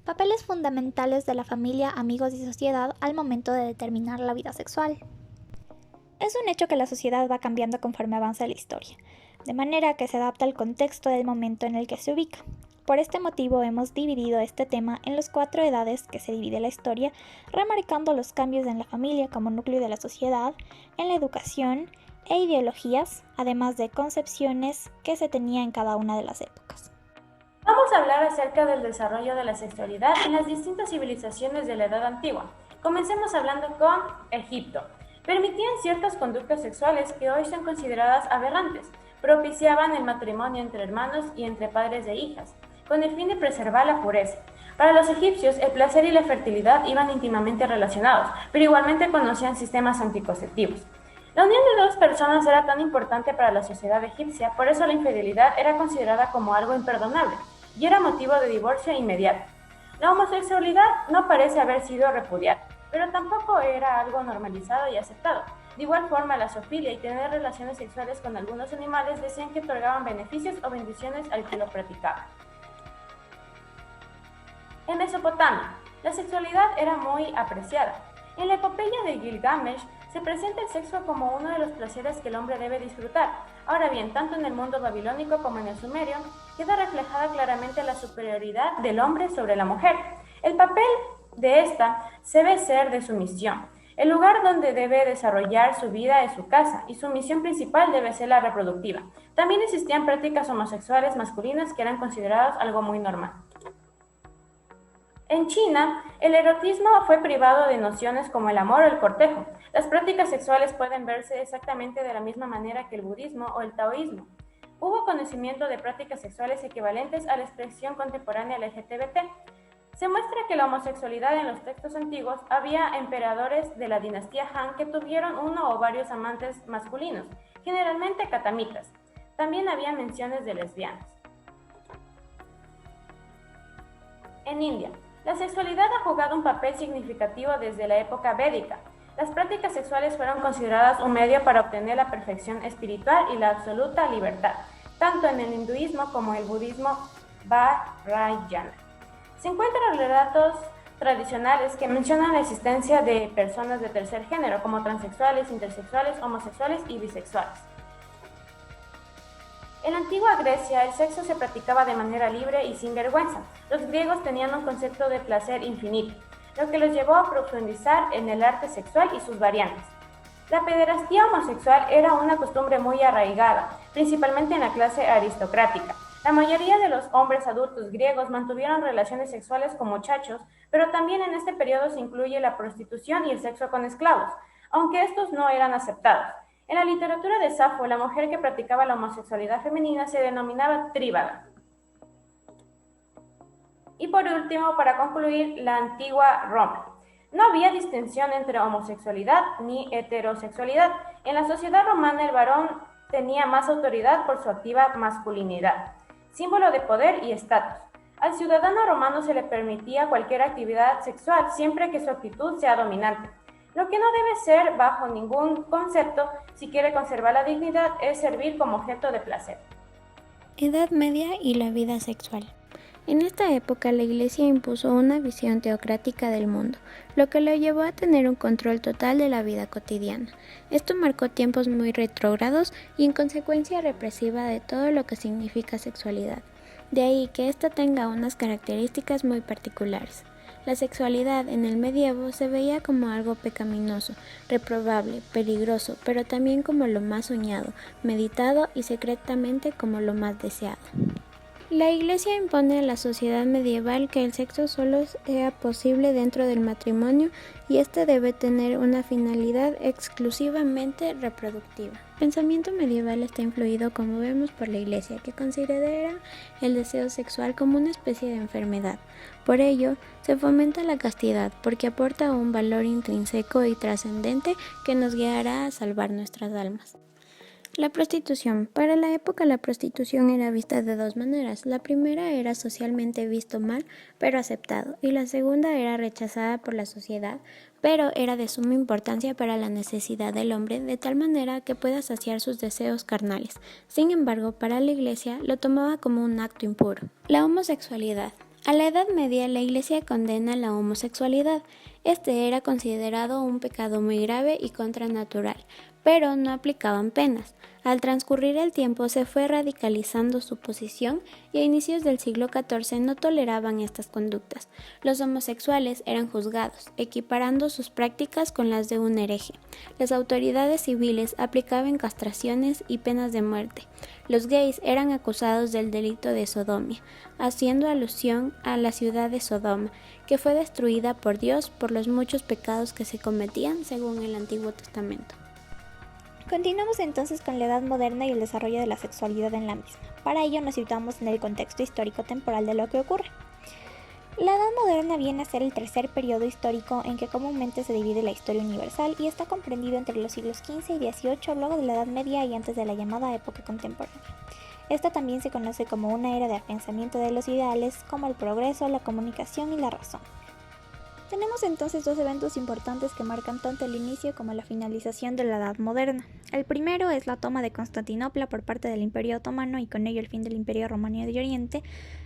Papeles fundamentales de la familia, amigos y sociedad al momento de determinar la vida sexual. Es un hecho que la sociedad va cambiando conforme avanza la historia, de manera que se adapta al contexto del momento en el que se ubica. Por este motivo hemos dividido este tema en las 4 edades que se divide la historia, remarcando los cambios en la familia como núcleo de la sociedad, en la educación e ideologías, además de concepciones que se tenía en cada una de las épocas. Vamos a hablar acerca del desarrollo de la sexualidad en las distintas civilizaciones de la Edad Antigua. Comencemos hablando con Egipto. Permitían ciertas conductas sexuales que hoy son consideradas aberrantes. Propiciaban el matrimonio entre hermanos y entre padres de hijas, con el fin de preservar la pureza. Para los egipcios, el placer y la fertilidad iban íntimamente relacionados, pero igualmente conocían sistemas anticonceptivos. La unión de dos personas era tan importante para la sociedad egipcia, por eso la infidelidad era considerada como algo imperdonable y era motivo de divorcio inmediato. La homosexualidad no parece haber sido repudiada, pero tampoco era algo normalizado y aceptado. De igual forma, la zoofilia y tener relaciones sexuales con algunos animales decían que otorgaban beneficios o bendiciones al que lo practicaba. En Mesopotamia, la sexualidad era muy apreciada. En la epopeya de Gilgamesh se presenta el sexo como uno de los placeres que el hombre debe disfrutar. Ahora bien, tanto en el mundo babilónico como en el sumerio, queda reflejada claramente la superioridad del hombre sobre la mujer. El papel de esta debe ser de sumisión. El lugar donde debe desarrollar su vida es su casa, y su misión principal debe ser la reproductiva. También existían prácticas homosexuales masculinas que eran consideradas algo muy normal. En China, el erotismo fue privado de nociones como el amor o el cortejo. Las prácticas sexuales pueden verse exactamente de la misma manera que el budismo o el taoísmo. Hubo conocimiento de prácticas sexuales equivalentes a la expresión contemporánea LGBT. Se muestra que la homosexualidad en los textos antiguos había emperadores de la dinastía Han que tuvieron uno o varios amantes masculinos, generalmente catamitas. También había menciones de lesbianas. En India, la sexualidad ha jugado un papel significativo desde la época védica. Las prácticas sexuales fueron consideradas un medio para obtener la perfección espiritual y la absoluta libertad, tanto en el hinduismo como en el budismo Vajrayana. Se encuentran relatos tradicionales que mencionan la existencia de personas de tercer género, como transexuales, intersexuales, homosexuales y bisexuales. En la antigua Grecia, el sexo se practicaba de manera libre y sin vergüenza. Los griegos tenían un concepto de placer infinito, lo que los llevó a profundizar en el arte sexual y sus variantes. La pederastía homosexual era una costumbre muy arraigada, principalmente en la clase aristocrática. La mayoría de los hombres adultos griegos mantuvieron relaciones sexuales con muchachos, pero también en este periodo se incluye la prostitución y el sexo con esclavos, aunque estos no eran aceptados. En la literatura de Safo, la mujer que practicaba la homosexualidad femenina se denominaba tríbada. Y por último, para concluir, la antigua Roma. No había distinción entre homosexualidad ni heterosexualidad. En la sociedad romana el varón tenía más autoridad por su activa masculinidad, símbolo de poder y estatus. Al ciudadano romano se le permitía cualquier actividad sexual siempre que su actitud sea dominante. Lo que no debe ser bajo ningún concepto, si quiere conservar la dignidad, es servir como objeto de placer. Edad Media y la vida sexual. En esta época la Iglesia impuso una visión teocrática del mundo, lo que lo llevó a tener un control total de la vida cotidiana. Esto marcó tiempos muy retrógrados y en consecuencia represiva de todo lo que significa sexualidad. De ahí que ésta tenga unas características muy particulares. La sexualidad en el medievo se veía como algo pecaminoso, reprobable, peligroso, pero también como lo más soñado, meditado y secretamente como lo más deseado. La Iglesia impone a la sociedad medieval que el sexo solo sea posible dentro del matrimonio y este debe tener una finalidad exclusivamente reproductiva. El pensamiento medieval está influido, como vemos, por la Iglesia, que considera el deseo sexual como una especie de enfermedad. Por ello, se fomenta la castidad, porque aporta un valor intrínseco y trascendente que nos guiará a salvar nuestras almas. La prostitución. Para la época la prostitución era vista de dos maneras. La primera era socialmente visto mal, pero aceptado, y la segunda era rechazada por la sociedad, pero era de suma importancia para la necesidad del hombre, de tal manera que pueda saciar sus deseos carnales. Sin embargo, para la Iglesia lo tomaba como un acto impuro. La homosexualidad. A la Edad Media, la Iglesia condena la homosexualidad. Este era considerado un pecado muy grave y contranatural, pero no aplicaban penas. Al transcurrir el tiempo se fue radicalizando su posición y a inicios del siglo XIV no toleraban estas conductas. Los homosexuales eran juzgados, equiparando sus prácticas con las de un hereje. Las autoridades civiles aplicaban castraciones y penas de muerte. Los gays eran acusados del delito de sodomía, haciendo alusión a la ciudad de Sodoma, que fue destruida por Dios por los muchos pecados que se cometían según el Antiguo Testamento. Continuamos entonces con la Edad Moderna y el desarrollo de la sexualidad en la misma. Para ello nos situamos en el contexto histórico-temporal de lo que ocurre. La Edad Moderna viene a ser el tercer periodo histórico en que comúnmente se divide la historia universal y está comprendido entre los siglos XV y XVIII, luego de la Edad Media y antes de la llamada época contemporánea. Esta también se conoce como una era de pensamiento de los ideales, como el progreso, la comunicación y la razón. Tenemos entonces dos eventos importantes que marcan tanto el inicio como la finalización de la Edad Moderna. El primero es la toma de Constantinopla por parte del Imperio Otomano y con ello el fin del Imperio Romano de Oriente,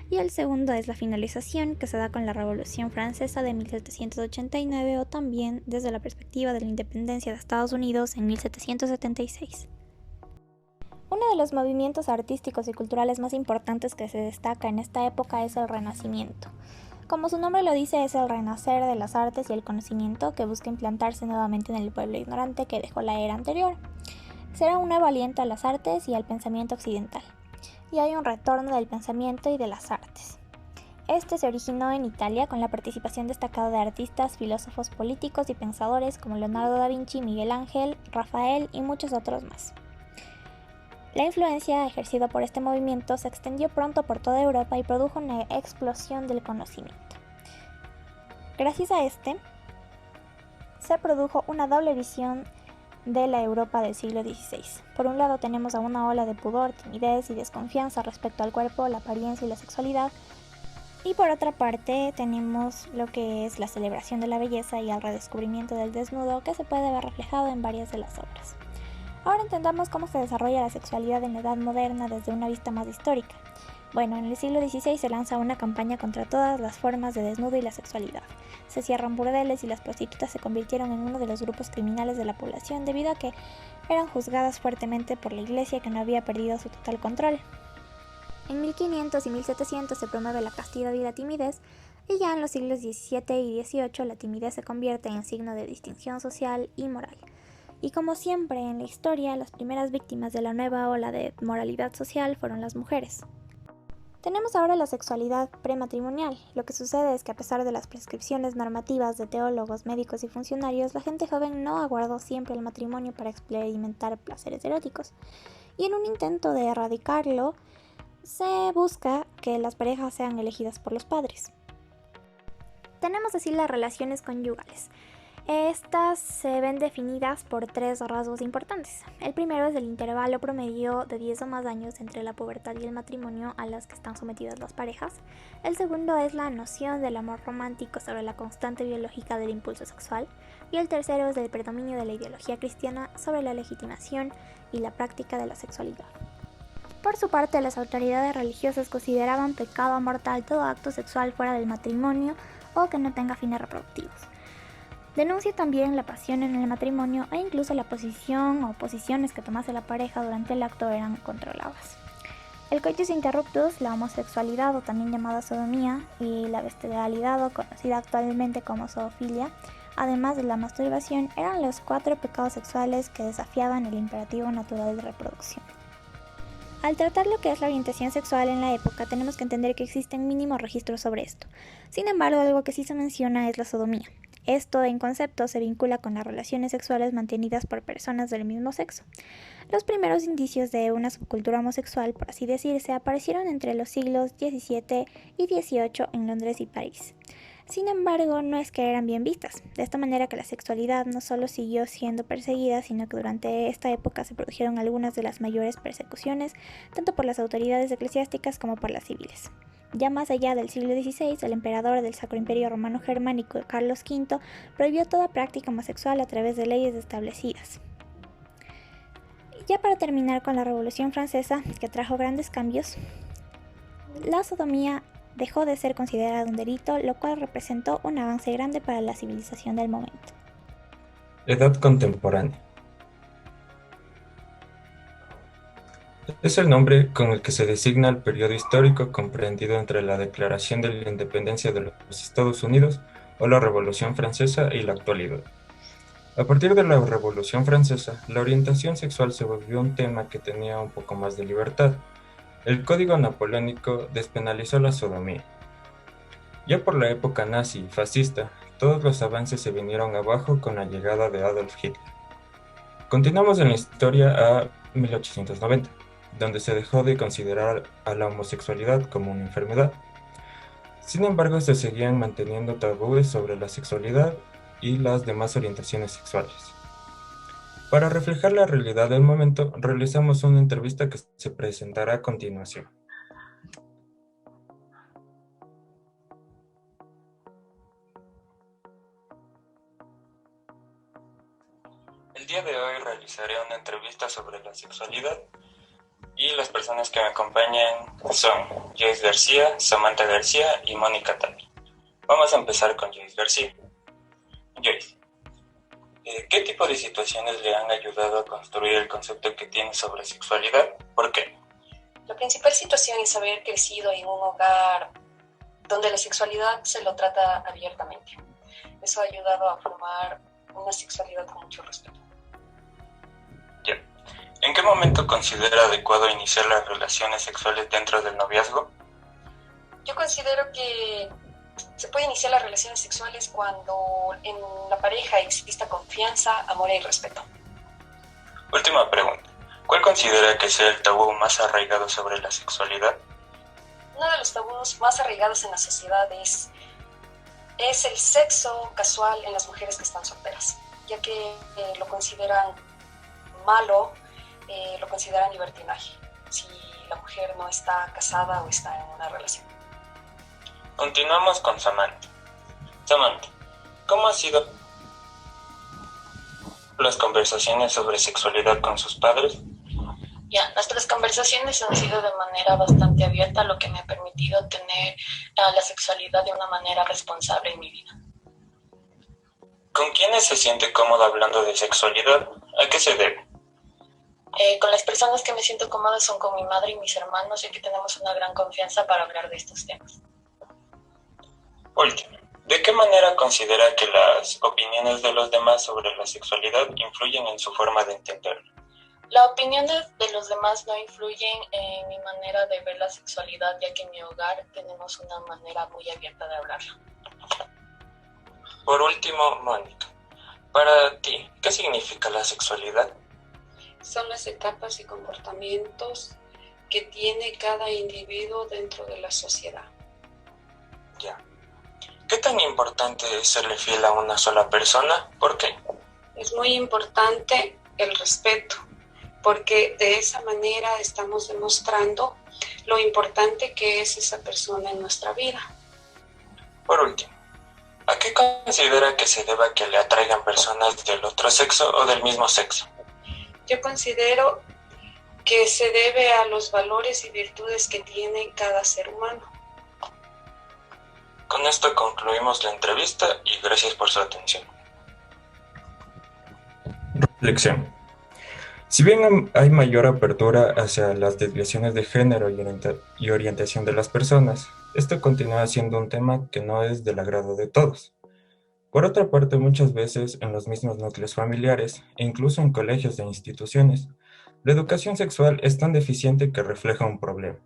y el segundo es la finalización, que se da con la Revolución Francesa de 1789 o también desde la perspectiva de la independencia de Estados Unidos en 1776. Uno de los movimientos artísticos y culturales más importantes que se destaca en esta época es el Renacimiento. Como su nombre lo dice, es el renacer de las artes y el conocimiento que busca implantarse nuevamente en el pueblo ignorante que dejó la era anterior. Será un nuevo aliento a las artes y al pensamiento occidental. Y hay un retorno del pensamiento y de las artes. Este se originó en Italia con la participación destacada de artistas, filósofos, políticos y pensadores como Leonardo da Vinci, Miguel Ángel, Rafael y muchos otros más. La influencia ejercida por este movimiento se extendió pronto por toda Europa y produjo una explosión del conocimiento. Gracias a este, se produjo una doble visión de la Europa del siglo XVI. Por un lado tenemos a una ola de pudor, timidez y desconfianza respecto al cuerpo, la apariencia y la sexualidad, y por otra parte tenemos lo que es la celebración de la belleza y el redescubrimiento del desnudo, que se puede ver reflejado en varias de las obras. Ahora entendamos cómo se desarrolla la sexualidad en la Edad Moderna desde una vista más histórica. Bueno, en el siglo XVI se lanza una campaña contra todas las formas de desnudo y la sexualidad. Se cierran burdeles y las prostitutas se convirtieron en uno de los grupos criminales de la población debido a que eran juzgadas fuertemente por la Iglesia, que no había perdido su total control. En 1500 y 1700 se promueve la castidad y la timidez, y ya en los siglos XVII y XVIII la timidez se convierte en signo de distinción social y moral. Y como siempre en la historia, las primeras víctimas de la nueva ola de moralidad social fueron las mujeres. Tenemos ahora la sexualidad prematrimonial. Lo que sucede es que a pesar de las prescripciones normativas de teólogos, médicos y funcionarios, la gente joven no aguardó siempre el matrimonio para experimentar placeres eróticos. Y en un intento de erradicarlo, se busca que las parejas sean elegidas por los padres. Tenemos así las relaciones conyugales. Estas se ven definidas por tres rasgos importantes. El primero es el intervalo promedio de 10 o más años entre la pubertad y el matrimonio a las que están sometidas las parejas. El segundo es la noción del amor romántico sobre la constante biológica del impulso sexual. Y el tercero es el predominio de la ideología cristiana sobre la legitimación y la práctica de la sexualidad. Por su parte, las autoridades religiosas consideraban pecado mortal todo acto sexual fuera del matrimonio o que no tenga fines reproductivos. Denuncia también la pasión en el matrimonio e incluso la posición o posiciones que tomase la pareja durante el acto eran controladas. El coitus interruptus, la homosexualidad o también llamada sodomía, y la bestialidad o conocida actualmente como zoofilia, además de la masturbación, eran los 4 pecados sexuales que desafiaban el imperativo natural de reproducción. Al tratar lo que es la orientación sexual en la época, tenemos que entender que existen mínimos registros sobre esto. Sin embargo, algo que sí se menciona es la sodomía. Esto en concepto se vincula con las relaciones sexuales mantenidas por personas del mismo sexo. Los primeros indicios de una subcultura homosexual, por así decirse, aparecieron entre los siglos XVII y XVIII en Londres y París. Sin embargo, no es que eran bien vistas, de esta manera que la sexualidad no solo siguió siendo perseguida, sino que durante esta época se produjeron algunas de las mayores persecuciones, tanto por las autoridades eclesiásticas como por las civiles. Ya más allá del siglo XVI, el emperador del Sacro Imperio Romano Germánico, Carlos V, prohibió toda práctica homosexual a través de leyes establecidas. Ya para terminar con la Revolución Francesa, que trajo grandes cambios, la sodomía dejó de ser considerado un delito, lo cual representó un avance grande para la civilización del momento. Edad contemporánea. Es el nombre con el que se designa el periodo histórico comprendido entre la Declaración de la Independencia de los Estados Unidos o la Revolución Francesa y la actualidad. A partir de la Revolución Francesa, la orientación sexual se volvió un tema que tenía un poco más de libertad. El Código Napoleónico despenalizó la sodomía. Ya por la época nazi y fascista, todos los avances se vinieron abajo con la llegada de Adolf Hitler. Continuamos en la historia a 1890, donde se dejó de considerar a la homosexualidad como una enfermedad. Sin embargo, se seguían manteniendo tabúes sobre la sexualidad y las demás orientaciones sexuales. Para reflejar la realidad del momento, realizamos una entrevista que se presentará a continuación. El día de hoy realizaré una entrevista sobre la sexualidad y las personas que me acompañan son Joyce García, Samantha García y Mónica Tapia. Vamos a empezar con Joyce García. Joyce, ¿qué tipo de situaciones le han ayudado a construir el concepto que tiene sobre sexualidad? ¿Por qué? La principal situación es haber crecido en un hogar donde la sexualidad se lo trata abiertamente. Eso ha ayudado a formar una sexualidad con mucho respeto. Ya. ¿En qué momento considera adecuado iniciar las relaciones sexuales dentro del noviazgo? Yo considero que se puede iniciar las relaciones sexuales cuando en la pareja exista confianza, amor y respeto. Última pregunta. ¿Cuál considera que sea el tabú más arraigado sobre la sexualidad? Uno de los tabús más arraigados en la sociedad es el sexo casual en las mujeres que están solteras, ya que lo consideran malo, lo consideran libertinaje, si la mujer no está casada o está en una relación. Continuamos con Samantha. Samantha, ¿cómo han sido las conversaciones sobre sexualidad con sus padres? Ya, nuestras conversaciones han sido de manera bastante abierta, lo que me ha permitido tener la sexualidad de una manera responsable en mi vida. ¿Con quiénes se siente cómodo hablando de sexualidad? ¿A qué se debe? Con las personas que me siento cómoda son con mi madre y mis hermanos, ya que tenemos una gran confianza para hablar de estos temas. Último, ¿de qué manera considera que las opiniones de los demás sobre la sexualidad influyen en su forma de entenderlo? La opinión de los demás no influyen en mi manera de ver la sexualidad, ya que en mi hogar tenemos una manera muy abierta de hablarla. Por último, Mónica, para ti, ¿qué significa la sexualidad? Son las etapas y comportamientos que tiene cada individuo dentro de la sociedad. Ya. ¿Qué tan importante es serle fiel a una sola persona? ¿Por qué? Es muy importante el respeto, porque de esa manera estamos demostrando lo importante que es esa persona en nuestra vida. Por último, ¿a qué considera que se deba que le atraigan personas del otro sexo o del mismo sexo? Yo considero que se debe a los valores y virtudes que tiene cada ser humano. Con esto concluimos la entrevista y gracias por su atención. Reflexión. Si bien hay mayor apertura hacia las desviaciones de género y orientación de las personas, esto continúa siendo un tema que no es del agrado de todos. Por otra parte, muchas veces en los mismos núcleos familiares e incluso en colegios e instituciones, la educación sexual es tan deficiente que refleja un problema.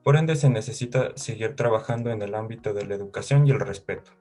Por ende, se necesita seguir trabajando en el ámbito de la educación y el respeto.